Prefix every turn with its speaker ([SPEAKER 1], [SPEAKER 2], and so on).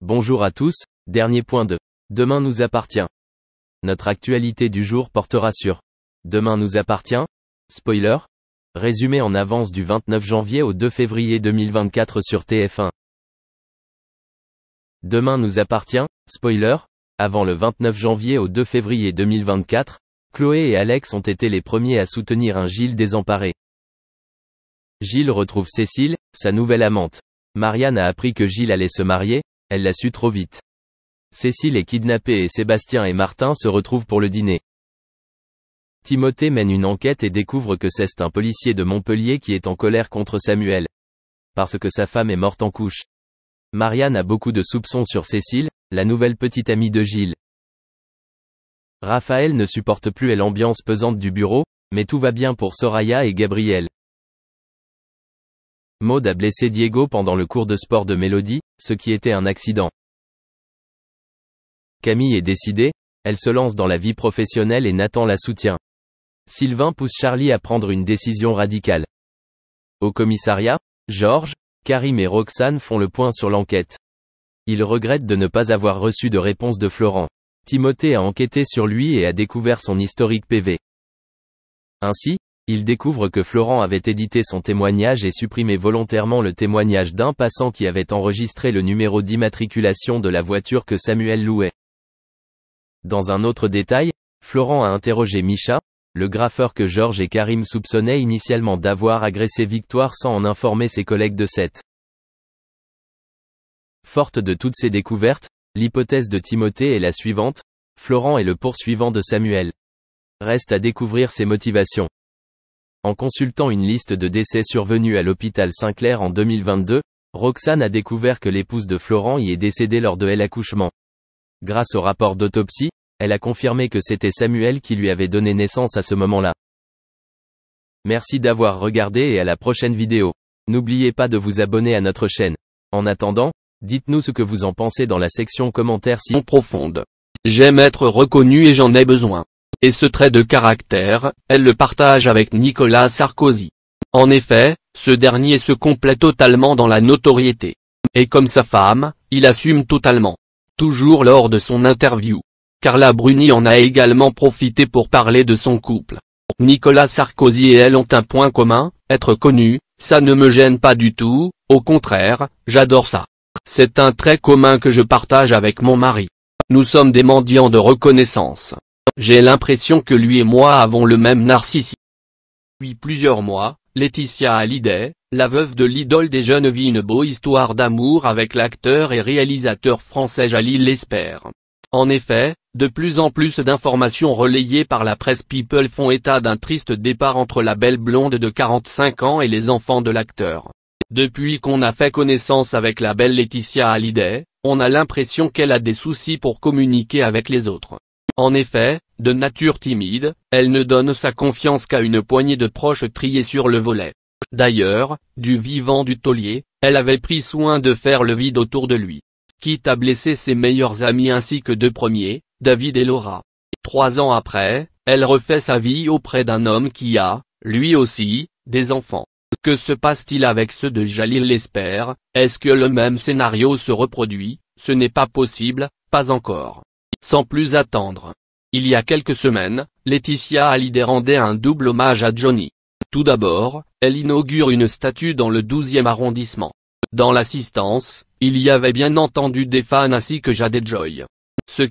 [SPEAKER 1] Bonjour à tous, dernier point de Demain nous appartient. Notre actualité du jour portera sur Demain nous appartient, spoiler, résumé en avance du 29 janvier au 2 février 2024 sur TF1. Demain nous appartient, spoiler, avant le 29 janvier au 2 février 2024, Chloé et Alex ont été les premiers à soutenir un Gilles désemparé. Gilles retrouve Cécile, sa nouvelle amante. Marianne a appris que Gilles allait se marier, elle l'a su trop vite. Cécile est kidnappée et Sébastien et Martin se retrouvent pour le dîner. Timothée mène une enquête et découvre que c'est un policier de Montpellier qui est en colère contre Samuel. Parce que sa femme est morte en couche. Marianne a beaucoup de soupçons sur Cécile, la nouvelle petite amie de Gilles. Raphaël ne supporte plus l'ambiance pesante du bureau, mais tout va bien pour Soraya et Gabriel. Maud a blessé Diego pendant le cours de sport de Mélodie, ce qui était un accident. Camille est décidée, elle se lance dans la vie professionnelle et Nathan la soutient. Sylvain pousse Charlie à prendre une décision radicale. Au commissariat, Georges, Karim et Roxane font le point sur l'enquête. Ils regrettent de ne pas avoir reçu de réponse de Florent. Timothée a enquêté sur lui et a découvert son historique PV. Ainsi, il découvre que Florent avait édité son témoignage et supprimé volontairement le témoignage d'un passant qui avait enregistré le numéro d'immatriculation de la voiture que Samuel louait. Dans un autre détail, Florent a interrogé Micha, le graffeur que Georges et Karim soupçonnaient initialement d'avoir agressé Victoire sans en informer ses collègues de cette. Forte de toutes ces découvertes, l'hypothèse de Timothée est la suivante, Florent est le poursuivant de Samuel. Reste à découvrir ses motivations. En consultant une liste de décès survenus à l'hôpital Saint-Clair en 2022, Roxane a découvert que l'épouse de Florent y est décédée lors de l'accouchement. Grâce au rapport d'autopsie, elle a confirmé que c'était Samuel qui lui avait donné naissance à ce moment-là. Merci d'avoir regardé et à la prochaine vidéo. N'oubliez pas de vous abonner à notre chaîne. En attendant, dites-nous ce que vous en pensez dans la section commentaires si
[SPEAKER 2] profonde. J'aime être reconnu et j'en ai besoin. Et ce trait de caractère, elle le partage avec Nicolas Sarkozy. En effet, ce dernier se complaît totalement dans la notoriété. Et comme sa femme, il assume totalement. Toujours lors de son interview. Carla Bruni en a également profité pour parler de son couple. Nicolas Sarkozy et elle ont un point commun, être connus, ça ne me gêne pas du tout, au contraire, j'adore ça. C'est un trait commun que je partage avec mon mari. Nous sommes des mendiants de reconnaissance. J'ai l'impression que lui et moi avons le même narcissisme. Depuis plusieurs mois, Laetitia Hallyday, la veuve de l'idole des jeunes vit une beau histoire d'amour avec l'acteur et réalisateur français Jalil Lesper. En effet, de plus en plus d'informations relayées par la presse People font état d'un triste départ entre la belle blonde de 45 ans et les enfants de l'acteur. Depuis qu'on a fait connaissance avec la belle Laetitia Hallyday, on a l'impression qu'elle a des soucis pour communiquer avec les autres. En effet, de nature timide, elle ne donne sa confiance qu'à une poignée de proches triés sur le volet. D'ailleurs, du vivant du taulier, elle avait pris soin de faire le vide autour de lui. Quitte à blesser ses meilleurs amis ainsi que deux premiers, David et Laura. 3 ans après, elle refait sa vie auprès d'un homme qui a, lui aussi, des enfants. Que se passe-t-il avec ceux de Jalil Lesper? Est-ce que le même scénario se reproduit? Ce n'est pas possible, pas encore. Sans plus attendre. Il y a quelques semaines, Laetitia Hallyday rendait un double hommage à Johnny. Tout d'abord, elle inaugure une statue dans le 12e arrondissement. Dans l'assistance, il y avait bien entendu des fans ainsi que Jade et Joy. Ce qui